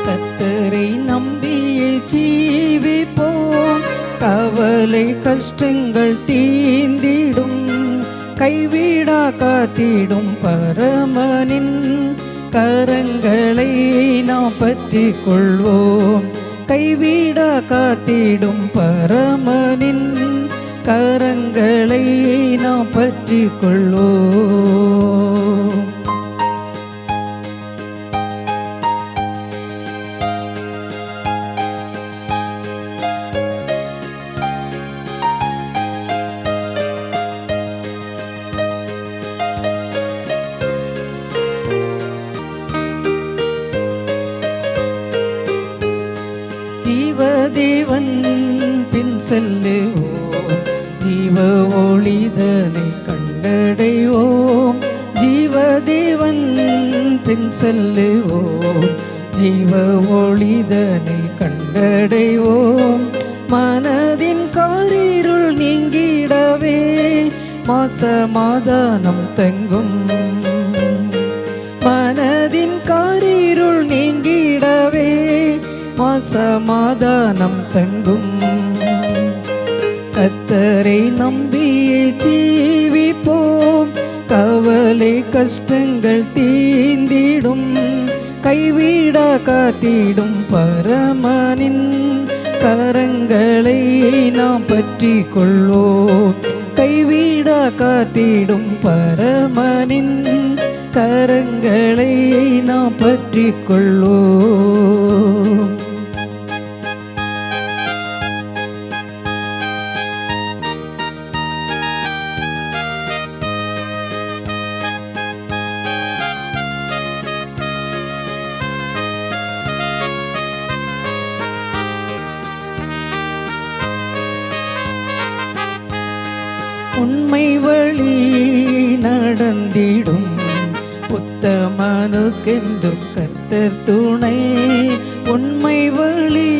கர்த்தரை நம்பியே ஜீவிப்போம், கவலை கஷ்டங்கள் தீந்திடும், கைவிடா காத்திடும் பரமனின் கரங்களை நாம் பற்றி கொள்வோம். கைவிடா காத்திடும் பரமனின் கரங்களை நாம் பற்றி கொள்வோம். ஜீவதேவன் பின் செல்லுவோம், ஜீவ ஒளிதனை கண்டடைவோம். ஜீவதேவன் பின் செல்லுவோம், ஜீவ ஒளிதனை கண்டடைவோம். மனதின் காரிருள் நீங்கிடவே மாசமாதானம் தங்கும், மனதின் காரிருள் நீங்கிடவே சமாதானம் தங்கும். கர்த்தரை நம்பியே ஜீவிப்போம், கவலை கஷ்டங்கள் தீந்திடும், கைவிடா காத்திடும் பரமனின் கரங்களை நாம் பற்றி கொள்வோம். கைவிடா காத்திடும் பரமனின் கரங்களை நாம் பற்றி கொள்வோம். உண்மை வழி நடந்திடும் உத்தமனுக்கென்றும் கர்த்தர் துணை. உண்மை வழி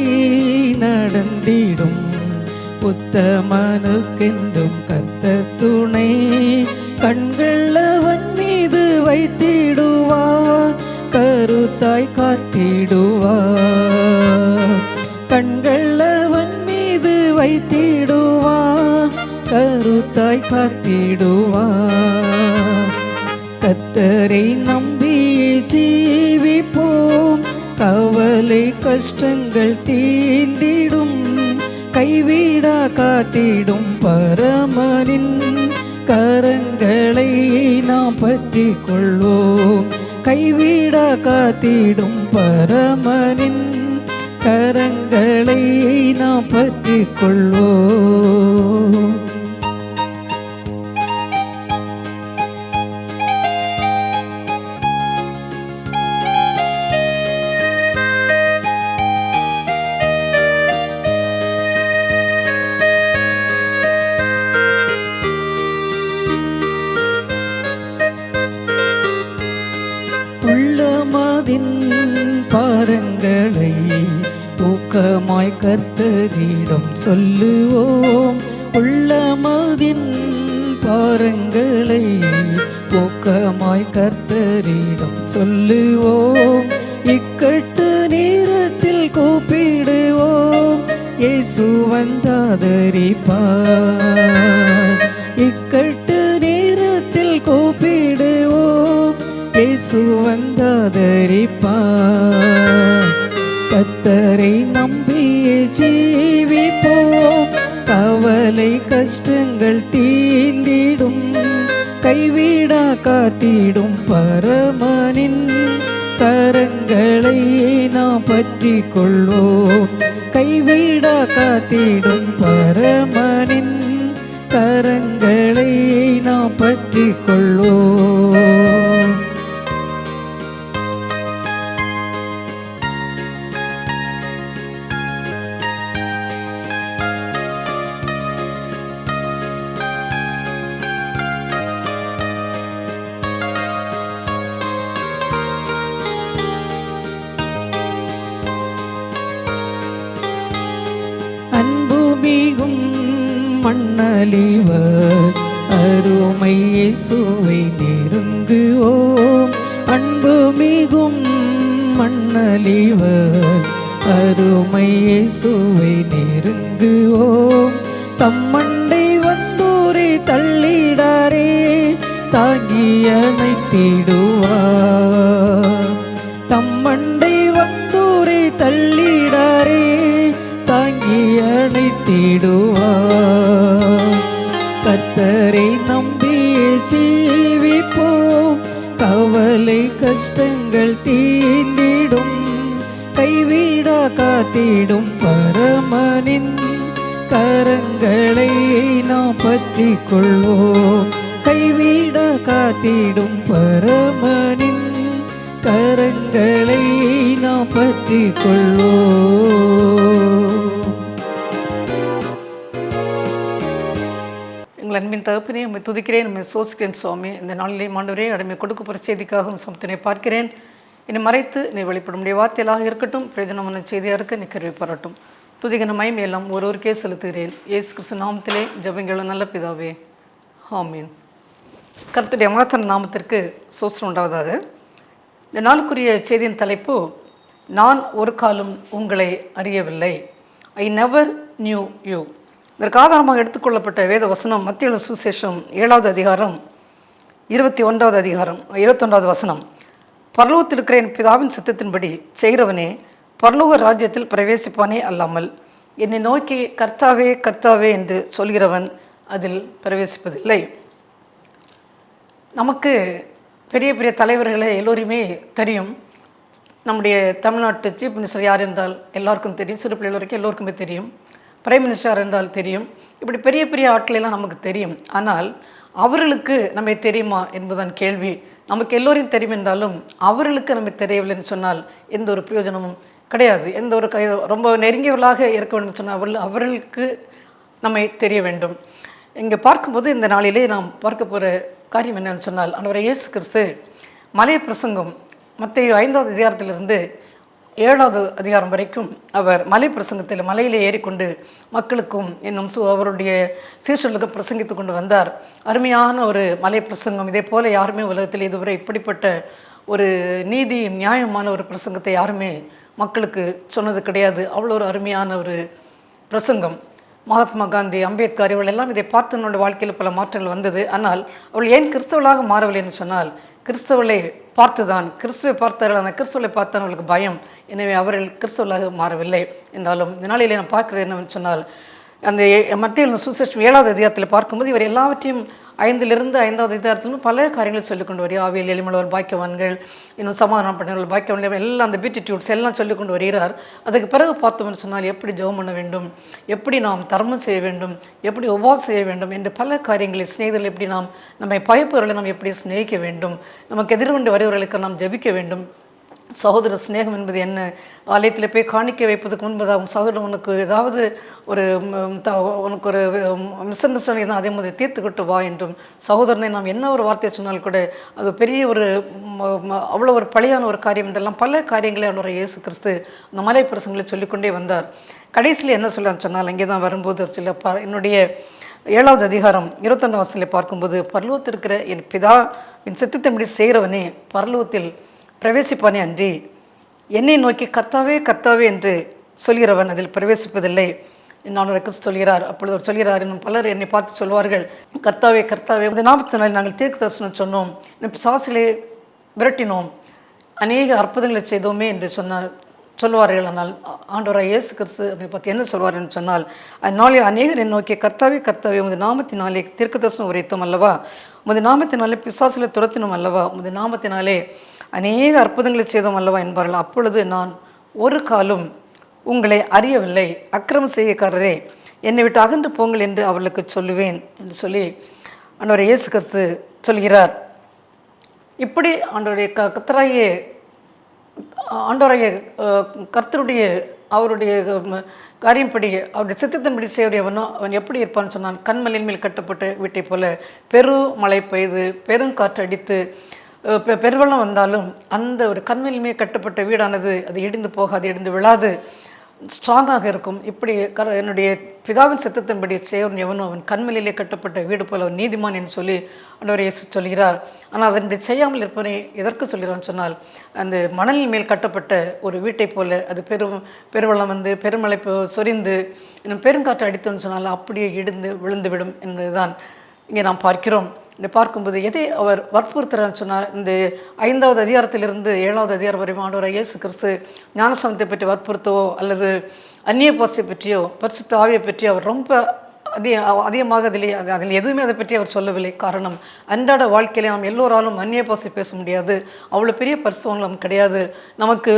நடந்திடும் உத்தமனுக்கென்றும் கர்த்தர் துணை. கண்கள் அவன் மீது வைத்திடுவார், கருத்தாய் காத்திடுவார். கண்கள் அவன் மீது வைத்திடுவார், கருத்தாய் காத்திடுவார். கர்த்தரை நம்பியே ஜீவிப்போம், கவலை கஷ்டங்கள் தீந்திடும், கைவிடா காத்திடும் பரமனின் கரங்களை நாம் பற்றி கொள்வோம். கைவிடா காத்திடும் பரமனின் கரங்களை நாம் பற்றி கொள்வோம். உள்ளமதின் பாரங்களை ஊக்கமாய் கர்த்தரிடம் சொல்லுவோம். உள்ளமதின் பாரங்களை ஊக்கமாய் கர்த்தரிடம் சொல்லுவோம். இக்கட்டு நேரத்தில் கூப்பிடுவோம், இயேசு வந்தாதரிப்பார். இக்கட்டு நேரத்தில் கூப்பிடுவோம், இயேசு வந்தாதரிப்பார். கர்த்தரை நம்பியே ஜீவிப்போம், கவலை கஷ்டங்கள் தீந்திடும், கைவிடா காத்திடும் பரமனின் கரங்களை நாம் பற்றி கொள்வோம். கைவிடா காத்திடும் பரமனின் கரங்களை நாம் பற்றி கொள்வோம். அன்புமிகும் மண்ணலிவர் அருமை இயேசுவை நெருங்குவோம். அன்புமிகும் மண்ணலிவர் அருமை இயேசுவை நெருங்குவோம். தம்மண்டை வந்தோரை தள்ளிடாரே தாங்கி அணைத்திடுவார். தம்மண்டை வந்தோரை தள்ளிடாரே தாங்கி அணைத்திடுவார். கர்த்தரை நம்பியே ஜீவிப்போம், கவலை கஷ்டங்கள் தீர்ந்திடும். கைவிடா காத்திடும் பரமனின் கரங்களை நாம் பற்றி கொள்வோம். கைவிடா காத்திடும் பரமனின் கரங்களை நாம் பற்றி கொள்வோம். எங்கள் அன்பின் தகப்பனே, உம்மை துதிக்கிறேன், உம்மை சோசிக்கிறேன் சுவாமி. இந்த நாளிலே ஆண்டவரே அடிமை கொடுக்கப்படுற செய்திக்காகவும் சமத்தினை பார்க்கிறேன். என்னை மறைத்து நீ வெளிப்படும் உடைய வார்த்தையிலாக இருக்கட்டும், பிரயோஜனமான செய்தியாக இருக்க நீ கருவி பாராட்டும். துதிகன மகிமை எல்லாம் ஒருவருக்கே செலுத்துகிறேன். இயேசு கிறிஸ்து நாமத்திலே ஜெபங்களும் நல்ல பிதாவே, ஆமீன். கர்த்தருடைய மகத்தான நாமத்திற்கு சோஸ்திரம் உண்டாவதாக. இந்த நாளுக்குரிய செய்தியின் தலைப்பு, நான் ஒரு காலம் உங்களை அறியவில்லை. I never new you. இதற்கு ஆதாரமாக எடுத்துக்கொள்ளப்பட்ட வேத வசனம் மத்தேயு சுவிசேஷம் 7வது அதிகாரம் 21வது வசனம். பரலோகத்தில் இருக்கிற என் பிதாவின் சித்தத்தின்படி செய்கிறவனே பரலோக ராஜ்யத்தில் பிரவேசிப்பானே அல்லாமல் என்னை நோக்கி கர்த்தாவே கர்த்தாவே என்று சொல்கிறவன் அதில் பிரவேசிப்பதில்லை. நமக்கு பெரிய பெரிய தலைவர்களை எல்லோருமே தெரியும். நம்முடைய தமிழ்நாட்டு சீஃப் மினிஸ்டர் யார் என்றால் எல்லாருக்கும் தெரியும். சிறு பிள்ளைகள் வரைக்கும் எல்லோருக்குமே தெரியும். பிரைம் மினிஸ்டர் என்றால் தெரியும். இப்படி பெரிய பெரிய ஆட்களெல்லாம் நமக்கு தெரியும். ஆனால் அவர்களுக்கு நம்மை தெரியுமா என்பதுதான் கேள்வி. நமக்கு எல்லோரையும் தெரியும் என்றாலும் அவர்களுக்கு நம்ம தெரியவில்லைன்னு சொன்னால் எந்த ஒரு பிரயோஜனமும் கிடையாது. எந்த ஒரு ரொம்ப நெருங்கியவர்களாக இருக்க வேண்டும் சொன்னால் அவர்களுக்கு நம்மை தெரிய வேண்டும். இங்கே பார்க்கும்போது இந்த நாளிலே நாம் பார்க்க போகிற காரியம் என்னன்னு சொன்னால், ஆண்டவர் இயேசு கிறிஸ்து மலை பிரசங்கம் மத்தேயு 5வது அதிகாரத்திலிருந்து 7வது அதிகாரம் வரைக்கும் அவர் மலை பிரசங்கத்தில் மலையிலே ஏறிக்கொண்டு மக்களுக்கும் இன்னும் அவருடைய சீஷர்களுக்கு பிரசங்கித்து கொண்டு வந்தார். அருமையான ஒரு மலை பிரசங்கம். இதே போல் யாருமே உலகத்தில் இதுவரை இப்படிப்பட்ட ஒரு நீதி நியாயமான ஒரு பிரசங்கத்தை யாருமே மக்களுக்கு சொன்னது கிடையாது. அவ்வளோ ஒரு அருமையான ஒரு பிரசங்கம். மகாத்மா காந்தி, அம்பேத்கர் இவர்கள் எல்லாம் இதை பார்த்து என்னோட வாழ்க்கையில் பல மாற்றங்கள் வந்தது. ஆனால் அவள் ஏன் கிறிஸ்தவளாக மாறவில்லை என்று சொன்னால், கிறிஸ்தவளை பார்த்துதான், கிறிஸ்துவை பார்த்தார்கள், அந்த கிறிஸ்துவை பார்த்தான் அவர்களுக்கு பயம். எனவே அவர்கள் கிறிஸ்தவர்களாக மாறவில்லை. என்றாலும் இந்த நாளிலே நான் பார்க்குறது என்னவென்று சொன்னால், அந்த மத்தேயு சுவிசேஷம் 7வது அதிகாரத்தில் பார்க்கும்போது இவர் எல்லாவற்றையும் 5வது அதிகாரத்திலும் பல காரியங்களை சொல்லிக்கொண்டு வருகிறார். ஆவியில் எளிமையுள்ளவர் பாக்கியவான்கள், இன்னும் சமாதானம் பண்ணவர்கள் பாக்கியவான்கள், எல்லாம் அந்த பீட்டிடியூட்ஸ் எல்லாம் சொல்லிக்கொண்டு வருகிறார். அதுக்கு பிறகு பார்த்தோம்னு சொன்னால் எப்படி ஜெபம் பண்ண வேண்டும், எப்படி நாம் தர்மம் செய்ய வேண்டும், எப்படி உபவாசம் செய்ய வேண்டும் என்று பல காரியங்களை, சிநேகிதர்கள் எப்படி நாம் நம்மை பயப்பவர்களை நாம் எப்படி சிநேகிக்க வேண்டும், நமக்கு எதிர்கொண்டு வருவர்களுக்கு நாம் ஜெபிக்க வேண்டும். சகோதர ஸ்நேகம் என்பது என்ன? ஆலயத்தில் போய் காணிக்க வைப்பதுக்கு முன்பதாகும் சகோதரன் உனக்கு ஏதாவது ஒரு உனக்கு ஒரு மிஸ் அண்டர்ஸ்டாண்டிங் தான், அதே மாதிரி தீர்த்துக்கிட்டு வா என்றும், சகோதரனை நாம் என்ன ஒரு வார்த்தையை சொன்னால் கூட அது பெரிய ஒரு அவ்வளோ ஒரு பழியான ஒரு காரியம் என்றெல்லாம் பல காரியங்களை அவருடைய இயேசு கிறிஸ்து அந்த மலை பிரசங்களை சொல்லிக்கொண்டே வந்தார். கடைசியில் என்ன சொல்லலான்னு சொன்னால், அங்கே தான் வரும்போது சில என்னுடைய 7வது அதிகாரம் 22 வசனத்தில் பார்க்கும்போது, பரலோகத்தில் இருக்கிற என் பிதாவின் சித்தத்தின்படி செய்கிறவனே பரலோகத்தில் பிரவேசிப்பானே அன்றி என்னை நோக்கி கர்த்தாவே கர்த்தாவே என்று சொல்கிறவன் அதில் பிரவேசிப்பதில்லை. நான் கிறிஸ்து சொல்கிறார். அப்பொழுது அவர் சொல்கிறார், இன்னும் பலர் என்னை பார்த்து சொல்வார்கள், கர்த்தாவே கர்த்தாவே இந்த நாமத்தினால் நாங்கள் தீர்க்க தரிசனம் சொன்னோம், பிசாசுகளை விரட்டினோம், அநேக அற்புதங்களை செய்தோமே என்று சொல்வார்கள். ஆனால் ஆண்டவராய் இயேசு கிறிஸ்து அதை பற்றி என்ன சொல்வார் என்று சொன்னால், அந்நாளில் அநேகர் என்னை நோக்கி கர்த்தாவே கர்த்தாவே உமது நாமத்தினாலே தீர்க்க தரிசனம் உரைத்தோம் அல்லவா, உமது நாமத்தினாலே பிசாசுகளை துரத்தினோம் அல்லவா, உமது நாமத்தினாலே அநேக அற்புதங்களை செய்தோம் அல்லவா என்பார்கள். அப்பொழுது நான் ஒரு காலம் உங்களை அறியவில்லை, அக்கிரம செய்யக்காரரே என்னை விட்டு அகன்று போங்கள் என்று அவர்களுக்கு சொல்லுவேன் என்று சொல்லி ஆண்டவர் இயேசு கிறிஸ்து சொல்கிறார். இப்படி ஆண்டவருடைய கர்த்தருடைய அவருடைய காரியப்படி அவருடைய சித்தத்தின்படி செய்யறியவனோ அவன் எப்படி இருப்பான்னு சொன்னான், கண்மலையின் மேல் கட்டப்பட்ட வீட்டை போல பெருமழை பெய்து பெருங்காற்று அடித்து பெருவெள்ளம் வந்தாலும் அந்த ஒரு கண்மலையின் மேல் கட்டப்பட்ட வீடானது அது இடிந்து போகாது, இடிந்து விழாது. ஸ்ட்ராங்காக இருக்கும். இப்படி என்னுடைய பிதாவின் சித்தத்தின்படி செய்வன் எவனோ அவன் கண்மலையிலே கட்டப்பட்ட வீடு போல அவன் நீதிமான் என்று சொல்லி ஆண்டவர் இயேசு சொல்கிறார். ஆனால் அதன்படி செய்யாமல் இருப்பவனை எதற்கு சொல்கிறான்னு சொன்னால், அந்த மணலின் மேல் கட்டப்பட்ட ஒரு வீட்டை போல அது பெருவெள்ளம் வந்து பெருமழை சொரிந்து இன்னும் பெருங்காற்று அடித்தோன்னு சொன்னால் அப்படியே இடிந்து விழுந்து விடும் என்பதுதான் இங்கே நாம் பார்க்கிறோம். இதை பார்க்கும்போது எதை அவர் வற்புறுத்துறான்னு சொன்னால், இந்த 5வது அதிகாரத்திலிருந்து 7வது அதிகாரம் வரை ஆண்டவர் இயேசு கிறிஸ்து ஞானஸ்நானத்தை பற்றி வற்புறுத்தவோ அல்லது அந்நிய பாசை பற்றியோ பரிசுத்த ஆவியை பற்றியோ அவர் ரொம்ப அதிகமாக அதில் எதுவுமே அதை பற்றி அவர் சொல்லவில்லை. காரணம், அன்றாட வாழ்க்கையில நாம் எல்லோராலும் அந்நிய பாசை பேச முடியாது. அவ்வளோ பெரிய பரிசுத்தம் கிடையாது. நமக்கு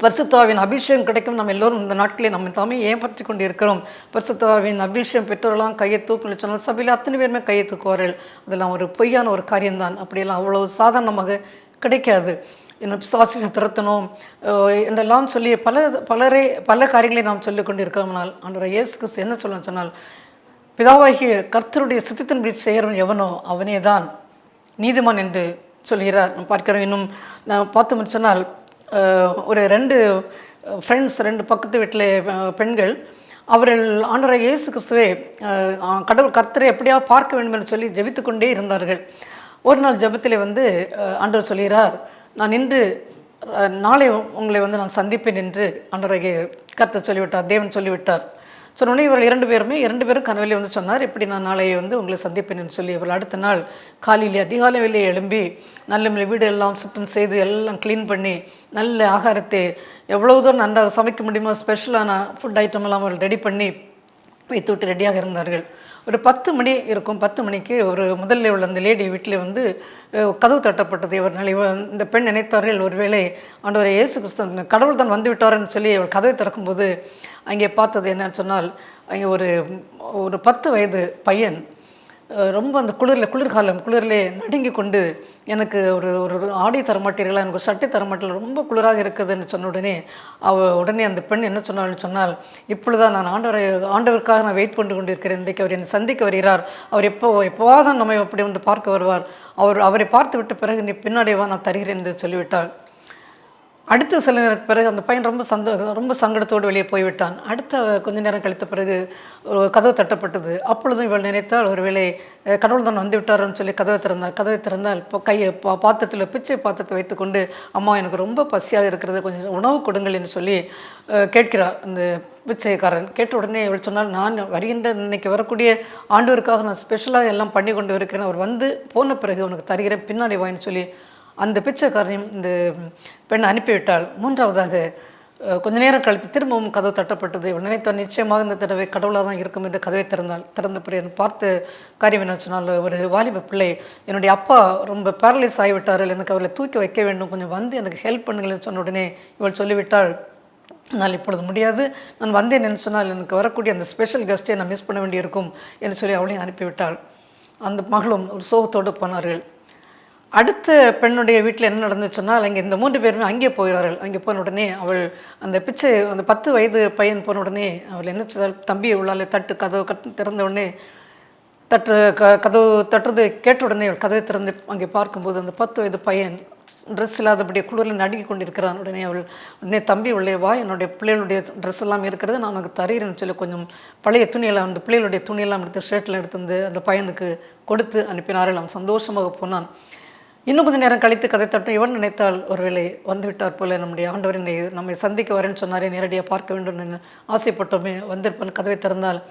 பரிசுத்தாவின் அபிஷேகம் கிடைக்கும். நம்ம எல்லோரும் இந்த நாட்களில் நம்ம தாமே ஏமாற்றி கொண்டு இருக்கிறோம். பரிசுத்தாவின் அபிஷேகம் பெற்றவர்களாம் கையை தூக்கணும்னு சொன்னால் சபையில் அத்தனை பேருமே கையை தூக்குவார்கள். அதெல்லாம் ஒரு பொய்யான ஒரு காரியம்தான். அப்படியெல்லாம் அவ்வளோ சாதாரணமாக கிடைக்காது. இன்னும் பிசாசுகளை துரத்தணும் என்றெல்லாம் சொல்லி பல காரியங்களை நாம் சொல்லிக் கொண்டு இருக்கிறோம்னால் ஆண்டவர் இயேசு கிறிஸ்து என்ன சொல்லணும்னு சொன்னால், பிதாவாகிய கர்த்தருடைய சித்தத்தின்படி செய்கிறவன் எவனோ அவனே தான் நீதிமான் என்று சொல்கிறார். நாம் பார்க்கிறோம். இன்னும் நான் பார்த்தோம்னு சொன்னால், ஒரு 2 ஃப்ரெண்ட்ஸ், 2 பக்கத்து வீட்டில் பெண்கள், அவர்கள் ஆண்டவர் இயேசு கிறிஸ்துவை கடவுள் கர்த்தரை எப்படியாவது பார்க்க வேண்டும் என்று சொல்லி ஜெபித்து கொண்டே இருந்தார்கள். ஒரு நாள் ஜெபத்திலே வந்து ஆண்டவர் சொல்கிறார், நான் இன்று நாளை உங்களை வந்து நான் சந்திப்பேன் என்று ஆண்டவர் கர்த்தர் சொல்லிவிட்டார், தேவன் சொல்லிவிட்டார். சொன்னோடனே இவர்கள் 2 பேரும் கனவிலே வந்து சொன்னார், இப்படி நான் நாளை வந்து உங்களை சந்திப்பேன் என்று சொல்லி. இவர்கள் அடுத்த நாள் காலையிலே அதிகாலையிலே எழும்பி நல்ல வீடு எல்லாம் சுத்தம் செய்து எல்லாம் க்ளீன் பண்ணி நல்ல ஆகாரத்தை எவ்வளவு தூரம் நன்றாக சமைக்க முடியுமோ ஸ்பெஷலான ஃபுட் ஐட்டம் எல்லாம் அவர்கள் ரெடி பண்ணி வைத்து விட்டு ரெடியாக இருந்தார்கள். ஒரு 10 மணி இருக்கும். 10 மணிக்கு ஒரு முதல்ல உள்ள அந்த லேடி வீட்டில் வந்து கதவு தட்டப்பட்டது. இந்த பெண் நினைத்தார்கள், ஒருவேளை ஆண்டவர் இயேசு கிறிஸ்து கடவுள் தான் வந்து விட்டார்னு சொல்லி அவள் கதவை திறக்கும்போது அங்கே பார்த்தது என்னன்னு சொன்னால், அங்கே ஒரு 10 வயது பையன் ரொம்ப அந்த குளிரிலே நடுங்கி கொண்டு, எனக்கு ஒரு ஆடை தரமாட்டீர்களா, எனக்கு ஒரு சட்டை தரமாட்டீர்கள், ரொம்ப குளிராக இருக்குதுன்னு சொன்ன உடனே உடனே அந்த பெண் என்ன சொன்னாள்னு சொன்னால், இப்பொழுதுதான் நான் ஆண்டவருக்காக நான் வெயிட் பண்ணி கொண்டு இருக்கிறேன். இன்றைக்கு அவர் என்னை சந்திக்க வருகிறார். அவர் எப்போவாதான் நம்ம அப்படி வந்து பார்க்க வருவார். அவரை பார்த்து விட்ட பிறகு நீ பின்னாடி வா, நான் தருகிறேன் என்று சொல்லிவிட்டாள். அடுத்த சில நேரத்துக்கு பிறகு அந்த பையன் ரொம்ப சங்கடத்தோடு வெளியே போய்விட்டான். அடுத்த கொஞ்ச நேரம் கழித்த பிறகு ஒரு கதவு தட்டப்பட்டது. அப்பொழுதும் இவள் நினைத்தால் ஒருவேளை கடவுள் தான் வந்து விட்டார்னு சொல்லி கதவை திறந்தால் இப்போ பிச்சை பாத்திரத்தை வைத்துக்கொண்டு, அம்மா எனக்கு ரொம்ப பசியாக இருக்கிறது, கொஞ்சம் உணவு கொடுங்கள் என்று சொல்லி கேட்கிறார் அந்த பிச்சைக்காரன். கேட்ட உடனே இவள் சொன்னால், நான் வருகின்ற இன்னைக்கு வரக்கூடிய ஆண்டவருக்காக நான் ஸ்பெஷலாக எல்லாம் பண்ணி கொண்டு இருக்கிறேன், அவர் வந்து போன பிறகு உனக்கு தருகிறேன், பின்னாடி வாயின்னு சொல்லி அந்த பிச்சைக்காரனையும் இந்த பெண் அனுப்பிவிட்டாள். 3வதாக கொஞ்ச நேரம் கழித்து திரும்பவும் கதவு தட்டப்பட்டது. இவள் நினைத்தால் நிச்சயமாக இந்த தடவை கடவுளாக தான் இருக்கும் என்று கதவை திறந்த பிறகு பார்த்த காரியம் என்ன சொன்னால், ஒரு வாலிப பிள்ளை, என்னுடைய அப்பா ரொம்ப பேரலைஸ் ஆகிவிட்டார்கள், எனக்கு அவளை தூக்கி வைக்க வேண்டும், கொஞ்சம் வந்து எனக்கு ஹெல்ப் பண்ணுங்கள் சொன்ன உடனே இவள் சொல்லிவிட்டாள், நான் இப்பொழுது முடியாது, நான் வந்தேன் என்று சொன்னால் எனக்கு வரக்கூடிய அந்த ஸ்பெஷல் கெஸ்ட்டை நான் மிஸ் பண்ண வேண்டியிருக்கும் என்று சொல்லி அவளையும் அனுப்பிவிட்டாள். அந்த மகளும் ஒரு சோகத்தோடு போனார்கள். அடுத்த பெண்ணுடைய வீட்டில் என்ன நடந்துச்சு சொன்னால், அங்கே இந்த 3 பேருமே அங்கே போகிறார்கள். அங்கே போன உடனே அவள் அந்த 10 வயது பையன் போன உடனே அவள் என்ன செய்தால், தம்பியை உள்ளாலே கதவு திறந்த உடனே கதவு தட்டுறது கேட்ட உடனே அவள் கதவை திறந்து அங்கே பார்க்கும்போது அந்த 10 வயது பையன் ட்ரெஸ் இல்லாதபடியே குளிரில் நடுங்கி கொண்டிருக்கிறான். உடனே தம்பி உள்ளே வா, என்னுடைய பிள்ளைகளுடைய ட்ரெஸ் எல்லாம் இருக்கிறது, நான் உனக்கு தருகிறேன்னு சொல்லி கொஞ்சம் பழைய துணியெல்லாம் அந்த பிள்ளைகளுடைய துணியெல்லாம் எடுத்து ஷர்ட்டில் எடுத்து அந்த பையனுக்கு கொடுத்து அனுப்பினார்கள். அவன் சந்தோஷமாக போனான். இன்னும் கொஞ்சம் நேரம் கழித்து கதை தட்டும். இவன் நினைத்தால் ஒருவேளை வந்துவிட்டார் போல, நம்முடைய ஆண்டவர் நம்மை சந்திக்க வரேன்னு சொன்னாரே, நேரடியாக பார்க்க வேண்டும் ஆசைப்பட்டோமே, வந்திருப்பன். கதவை திறந்தால்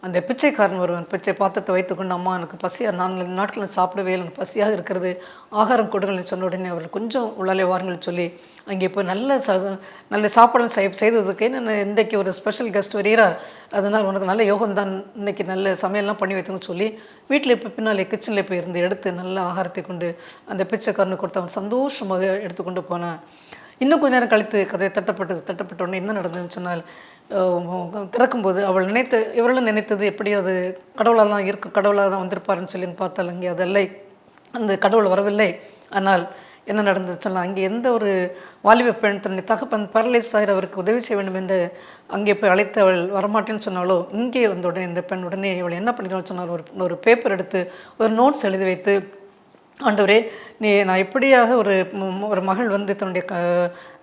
அந்த பிச்சைக்காரன் ஒருவன் பிச்சை பாத்திரத்தை வைத்துக்கொண்டு, அம்மா எனக்கு பசியாக, 4 நாட்கள் சாப்பிடவே இல்லை, எனக்கு பசியாக இருக்கிறது, ஆகாரம் கொடுங்கள்னு சொன்ன உடனே அவர் கொஞ்சம் உள்ளாலே வாருங்கள் சொல்லி அங்கே போய் நல்ல சாப்பாடு செய்ததுக்கு இன்றைக்கு ஒரு ஸ்பெஷல் கெஸ்ட் வருகிறார், அதனால் உனக்கு நல்ல யோகம்தான், இன்றைக்கி நல்ல சமையல்லாம் பண்ணி வைத்துங்கன்னு சொல்லி வீட்டில் இப்போ பின்னாலே கிச்சனில் போய் இருந்து எடுத்து நல்ல ஆகாரத்தை கொண்டு அந்த பிச்சைக்காரனுக்கு கொடுத்து அவன் சந்தோஷமாக எடுத்துக்கொண்டு போனான். இன்னும் கொஞ்ச நேரம் கழித்து கதை தட்டப்பட்ட உடனே என்ன நடந்ததுன்னு சொன்னால், திறக்கும்போது இவர்களும் நினைத்தது எப்படி அது கடவுளாக தான் இருக்கும், கடவுளாக தான் வந்திருப்பாருன்னு சொல்லி பார்த்தால் அங்கே அதல்ல, அந்த கடவுள் வரவில்லை. ஆனால் என்ன நடந்தது சொன்னால், அங்கே எந்த ஒரு வாலிப பெண் தன்னுடைய தகப்பன் பேரலைஸ் ஆகிற அவருக்கு உதவி செய்ய வேண்டும் என்று அங்கே போய் அழைத்து அவள் வரமாட்டேன்னு சொன்னாலோ, இங்கே வந்த உடனே இந்த பெண் உடனே அவள் என்ன பண்ணிக்கணும்னு சொன்னால், ஒரு பேப்பர் எடுத்து ஒரு நோட்ஸ் எழுதி வைத்து, ஆண்டவரே நான் எப்படியாக ஒரு மகள் வந்து தன்னுடைய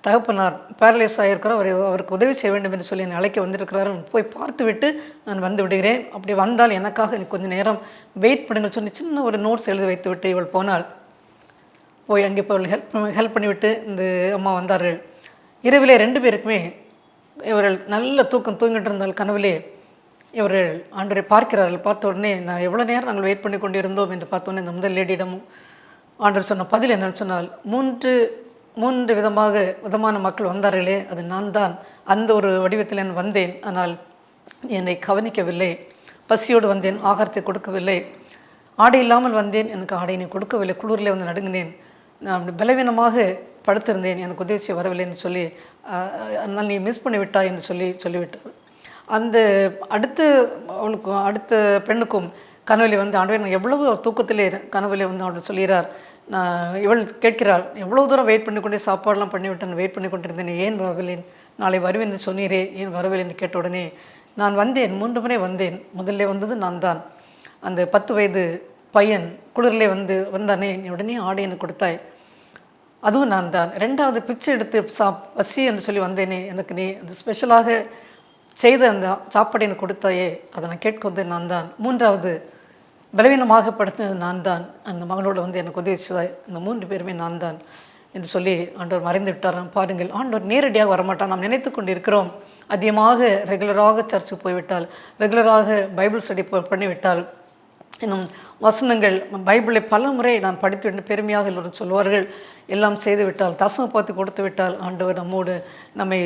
தகப்பனார் பேரலைஸ் ஆகியிருக்கிறார், அவருக்கு உதவி செய்ய வேண்டும் என்று சொல்லி என்னை அழைக்க வந்திருக்கிறார், போய் பார்த்து விட்டு நான் வந்து விடுகிறேன், அப்படி வந்தால் எனக்காக எனக்கு கொஞ்சம் நேரம் வெயிட் பண்ணுங்கள் சொல்லி சின்ன ஒரு நோட்ஸ் எழுதி வைத்து விட்டு இவள் போனால், போய் அங்கே போய் ஹெல்ப் பண்ணிவிட்டு இந்த அம்மா வந்தார்கள். இரவிலே 2 பேருக்குமே இவர்கள் நல்ல தூக்கம் தூங்கிட்டு இருந்தால் கனவிலே இவர்கள் ஆண்டவரை பார்க்கிறார்கள். பார்த்த உடனே நான் எவ்வளோ நேரம் நாங்கள் வெயிட் பண்ணி கொண்டு இருந்தோம் என்று பார்த்தோன்னே இந்த முதல் லேடியிடமும் ஆண்டவர் சொன்ன பதில் என்னன்னு சொன்னால், மூன்று விதமான மக்கள் வந்தார்களே, அது நான் தான். அந்த ஒரு வடிவத்தில் நான் வந்தேன், ஆனால் என்னை கவனிக்கவில்லை. பசியோடு வந்தேன், ஆகாரத்தை கொடுக்கவில்லை. ஆடை இல்லாமல் வந்தேன், எனக்கு ஆடையினை கொடுக்கவில்லை. குளிரில் வந்து நடுங்கினேன், நான் பலவீனமாக படுத்திருந்தேன், எனக்கு உதவி செய்ய வரவில்லைன்னு சொல்லி, அதனால் நீ மிஸ் பண்ணி விட்டாய் என்று சொல்லிவிட்டார். அந்த அடுத்த பெண்ணுக்கும் கனவிலே வந்து ஆண்டவரே நான் எவ்வளவு தூக்கத்திலே கனவிலே வந்து ஆண்டவர் சொல்கிறார், இவள் கேட்கிறாள், எவ்வளோ தூரம் வெயிட் பண்ணி கொண்டே சாப்பாடெலாம் பண்ணிவிட்டேன், வெயிட் பண்ணி கொண்டிருந்தேன், ஏன் வரவில்லை, நாளை வருவேன் என்று சொன்னீரே, ஏன் வரவில்லை என்று கேட்ட உடனே நான் வந்தேன், 3 முறை வந்தேன். முதல்ல வந்தது நான் தான். அந்த 10 வயது பையன் குளிரிலே வந்தானே, உடனே ஆடை எனக்கு கொடுத்தாய், அதுவும் நான் தான். 2வது பிச்சை எடுத்து பசி என்று சொல்லி வந்தேனே, எனக்கு நீ அந்த ஸ்பெஷலாக செய்த அந்த சாப்பாடை எனக்கு கொடுத்தாயே, அதை நான் கேட்க வந்து நான் தான். 3வது பலவீனமாக படுத்தது நான் தான், அந்த மகளோடு வந்து எனக்கு உதவி செய்தாய், அந்த 3 பேருமே நான் தான் என்று சொல்லி ஆண்டவர் மறைந்து விட்டார். பாருங்கள், ஆண்டவர் நேரடியாக வரமாட்டான். நாம் நினைத்து கொண்டு இருக்கிறோம், அதிகமாக ரெகுலராக சர்ச்சுக்கு போய்விட்டால், ரெகுலராக பைபிள் ஸ்டடி பண்ணிவிட்டால், இன்னும் வசனங்கள் பைபிளை பல முறை நான் படித்து பெருமையாக எல்லோரும் சொல்வார்கள், எல்லாம் செய்து விட்டால், தசம பார்த்து கொடுத்து விட்டால், ஆண்டவர் நம்மை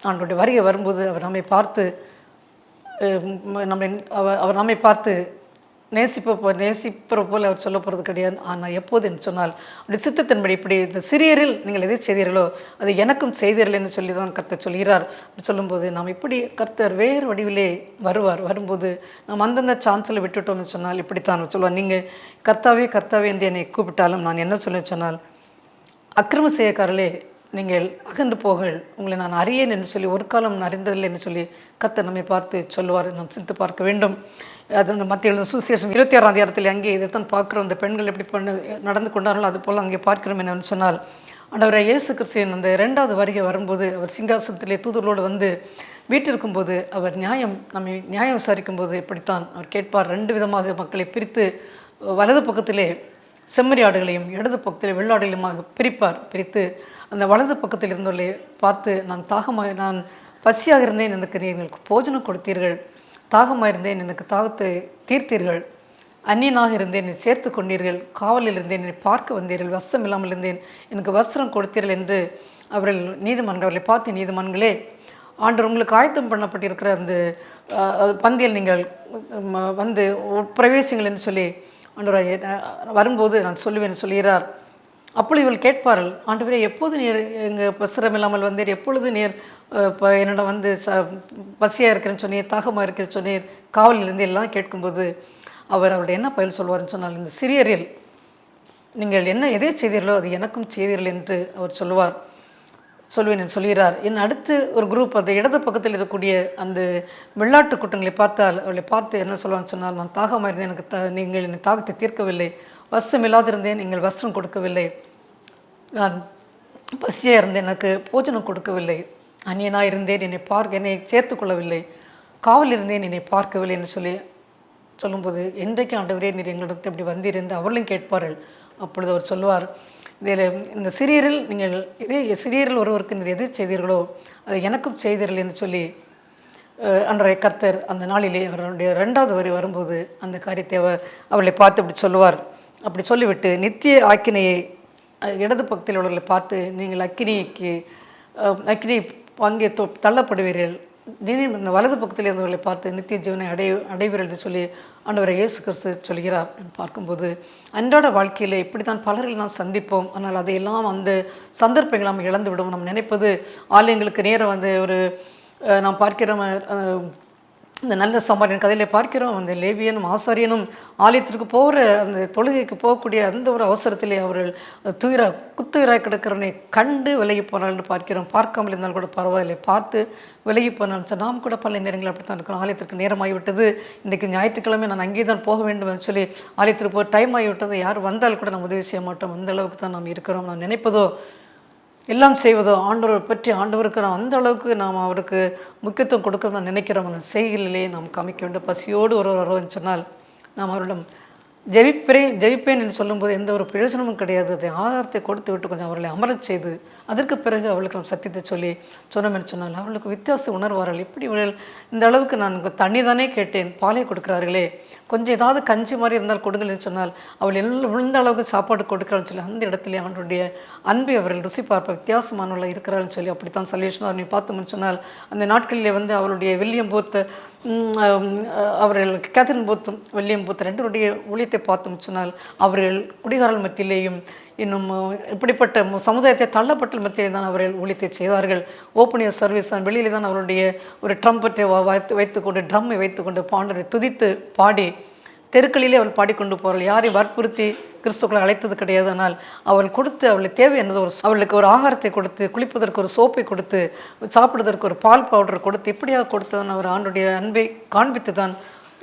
ஆண்டவருடைய வருகை வரும்போது அவர் நம்மை பார்த்து அவர் நம்மை பார்த்து நேசிப்பற போல் அவர் சொல்ல போகிறது கிடையாது. ஆனால் எப்போது என்று சொன்னால், அப்படி சித்தத்தின்படி இப்படி இந்த சிறியரில் நீங்கள் எதை செய்தீர்களோ அது எனக்கும் செய்தீர்கள் என்று சொல்லி தான் கர்த்தர் சொல்கிறார். அப்படி சொல்லும்போது நாம் இப்படி கர்த்தர் வேறு வடிவிலே வரும்போது நாம் அந்தந்த சான்ஸில் விட்டுட்டோம்னு சொன்னால் இப்படித்தான் சொல்லுவார். நீங்கள் கர்த்தாவே என்று என்னை கூப்பிட்டாலும் நான் என்ன சொல்ல சொன்னால், அக்கிரம செய்யக்காரர்களே நீங்கள் அகன்று போங்கள், உங்களை நான் அறியேன் என்று சொல்லி ஒரு காலம் அறிந்ததில்லை என்று சொல்லி கர்த்தர் நம்மை பார்த்து சொல்லுவார். நாம் சிந்தித்து பார்க்க வேண்டும். அது அந்த மத்திய சுவிசேஷம் 26ஆம் அதிகாரத்தில் அங்கே இதைத்தான் பார்க்குறோம். அந்த பெண்கள் எப்படி நடந்து கொண்டார்களோ அது போல் அங்கே பார்க்கிறோம். என்னன்னு சொன்னால், ஆண்டவரை இயேசு கிறிஸ்துவின் அந்த 2வது வருகை வரும்போது அவர் சிங்காசனத்திலே தூதர்களோடு வந்து வீட்டிருக்கும்போது அவர் நம்மை நியாயம் விசாரிக்கும் போது இப்படித்தான் அவர் கேட்பார். 2 விதமாக மக்களை பிரித்து வலது பக்கத்திலே செம்மறி ஆடுகளையும் இடது பக்கத்திலே வெள்ளாடுகளையுமாக பிரித்து அந்த வலது பக்கத்தில் இருந்தவர்களை பார்த்து, நான் பசியாக இருந்தேன், எனக்கு நீங்கள் போஜனம் கொடுத்தீர்கள், தாகமாக இருந்தேன், எனக்கு தாகத்தை தீர்த்தீர்கள், அந்நியனாக இருந்தேன், என்னை சேர்த்து கொண்டீர்கள், காவலில் இருந்தேன், என்னை பார்க்க வந்தீர்கள், வஸ்திரம் இல்லாமல் இருந்தேன், எனக்கு வஸ்திரம் கொடுத்தீர்கள் என்று அவர்களை பார்த்து, நீதிமன்றங்களே, ஆண்டவர் உங்களுக்கு ஆயத்தம் பண்ணப்பட்டிருக்கிற அந்த பந்தியில் நீங்கள் வந்து பிரவேசிங்கள் என்று சொல்லி ஆண்டவர் வரும்போது நான் சொல்லுவேன் சொல்கிறார். அப்பொழுது இவள் கேட்பார்கள், ஆண்டவரே எப்போது நீர் எங்கள் வஸ்திரம் இல்லாமல் வந்தீர், எப்பொழுது நீர் என்னிடம் வந்து பசியாக இருக்கிறேன்னு சொன்னீர், தாகமாக இருக்கிறேன்னு சொன்னீர், காவலில் இருந்து எல்லாம் கேட்கும்போது அவருடைய என்ன பதில் சொல்வார்னு சொன்னால், இந்த சிறியரில் நீங்கள் எதை செய்தீர்களோ அது எனக்கும் செய்தீர்கள் என்று அவர் சொல்லுவேன் என்று சொல்கிறார். அடுத்து ஒரு குரூப் அந்த இடது பக்கத்தில் இருக்கக்கூடிய அந்த வெள்ளாட்டு கூட்டங்களை பார்த்தால் அவளை பார்த்து என்ன சொல்லுவான்னு சொன்னால், நான் தாகமாக இருந்தேன், எனக்கு நீங்கள் என்னை தாகத்தை தீர்க்கவில்லை, வஸ்திரம் இல்லாதிருந்தேன், நீங்கள் வஸ்திரம் கொடுக்கவில்லை, நான் பசியாக இருந்தேன், எனக்கு போஜனம் கொடுக்கவில்லை, அந்நியனாக இருந்தேன், என்னை சேர்த்து கொள்ளவில்லை, காவல் இருந்தேன், என்னை பார்க்கவில்லை என்று சொல்லும்போது, என்றைக்கு ஆண்டவரே நீர் எங்களிடத்தை இப்படி வந்தீர் என்று அவர்களும் கேட்பார்கள். அப்பொழுது அவர் சொல்லுவார், இதில் இந்த சிறியரில் ஒருவருக்கு நீர் எது செய்தீர்களோ அது எனக்கும் செய்தீர்கள் என்று சொல்லி அன்றைய கர்த்தர் அந்த நாளிலே அவருடைய 2வது வரி வரும்போது அந்த காரியத்தை அவளை பார்த்து அப்படி சொல்லுவார். அப்படி சொல்லிவிட்டு நித்திய ஆக்கினையை இடது பக்கத்தில் உள்ளவர்களை பார்த்து, நீங்கள் அக்கினி அங்கே தள்ளப்படுவீர்கள், இந்த வலது பக்கத்தில் இருந்தவர்களை பார்த்து நித்திய ஜீவனை அடைவீர்கள் என்று சொல்லி ஆண்டவரை இயேசு கிறிஸ்து சொல்கிறார். பார்க்கும்போது அன்றாட வாழ்க்கையில் இப்படி தான் பலர்கள் நாம் சந்திப்போம். ஆனால் அதையெல்லாம் அந்த சந்தர்ப்பங்கள் நாம் இழந்து விடுவோம். நம்ம நினைப்பது ஆலயங்களுக்கு நேரம் வந்து நாம் பார்க்கிறோம், இந்த நல்ல சமாரியன் கதையிலே பார்க்கிறோம், அந்த லேவியனும் ஆசாரியனும் ஆலயத்திற்கு போகிற அந்த தொழுகைக்கு போகக்கூடிய அந்த ஒரு அவசரத்திலே அவர்கள் குத்துயிராய் கிடக்கிறவனை கண்டு விலகி போனால்னு பார்க்கிறோம். பார்க்காமல் இருந்தாலும் கூட பரவாயில்லை, பார்த்து விலகி போனான்னு நாம் கூட பல நேரங்கள் அப்படி தான் இருக்கிறோம். ஆலயத்திற்கு நேரமாகிவிட்டது, இன்றைக்கு ஞாயிற்றுக்கிழமை நான் அங்கே தான் போக வேண்டும் என்று சொல்லி ஆலயத்திற்கு போக டைம் ஆகிவிட்டது, யார் வந்தால் கூட நம்ம உதவி செய்ய மாட்டோம். அந்த அளவுக்கு தான் நாம் இருக்கிறோம். நாம் நினைப்பதோ எல்லாம் செய்வதோ ஆண்டவரை பற்றி ஆண்டவருக்கு நாம் அந்த அளவுக்கு நாம் அவருக்கு முக்கியத்துவம் கொடுக்க நான் நினைக்கிறோம். அந்த செய்கையிலே நாம் காமிக்க வேண்டும். பசியோடு ஒருவர் வருவன்னு சொன்னால் நாம் அவரிடம் ஜெயிப்பேன் என்று சொல்லும்போது எந்த ஒரு பிரயோஜனமும் கிடையாது. அதை ஆகாரத்தை கொடுத்து விட்டு கொஞ்சம் அவர்களை அமரச் செய்து அதற்கு பிறகு அவர்களுக்கு நம்ம சத்தியத்தை சொல்லி சொன்னோம் என்று சொன்னால் அவர்களுக்கு வித்தியாசத்தை உணர்வார்கள். எப்படி இவர்கள் இந்த அளவுக்கு நான் தண்ணி தானே கேட்டேன், பாலை கொடுக்குறார்களே, கொஞ்சம் ஏதாவது கஞ்சி மாதிரி இருந்தால் கொடுங்கள் என்று சொன்னால் அவள் எல்லாம் விழுந்த அளவுக்கு சாப்பாடு கொடுக்குறான்னு சொல்லி அந்த இடத்துல அவனுடைய அன்பை அவர்கள் ருசி பார்ப்ப வித்தியாசமானவர்கள் இருக்கிறாள்னு சொல்லி அப்படித்தான் சல்வேஷன் நீ பார்த்தோம்னு சொன்னால் அந்த நாட்களிலே வந்து அவருடைய வில்லியம் பூத் அவர்கள் கேத்தரின் பூத்தும் வில்லியம் பூத் ரெண்டருடைய ஊழியத்தை பார்த்தோம் சொன்னால் அவர்கள் குடிகாரல் மத்தியிலேயும் இன்னும் இப்படிப்பட்ட சமுதாயத்தை தள்ளப்பட்ட மத்தியிலே தான் அவர்கள் ஊழியத்தை செய்தார்கள். ஓப்பன் இயர் சர்வீஸ் தான் வெளியிலே தான் அவருடைய ஒரு ட்ரம்பட்டை வைத்துக்கொண்டு ட்ரம்மை வைத்துக்கொண்டு பாண்டரை துதித்து பாடி தெருக்களிலே அவள் பாடிக்கொண்டு போகிறாள். யாரையும் வற்புறுத்தி கிறிஸ்துக்களை அழைத்தது கிடையாது. ஆனால் அவள் கொடுத்து அவளுக்கு தேவை என்னது அவளுக்கு ஒரு ஆகாரத்தை கொடுத்து, குளிப்பதற்கு ஒரு சோப்பை கொடுத்து, சாப்பிடுவதற்கு ஒரு பால் பவுடர் கொடுத்து, இப்படியாக கொடுத்ததான் அவர் ஆண்டுடைய அன்பை காண்பித்து தான்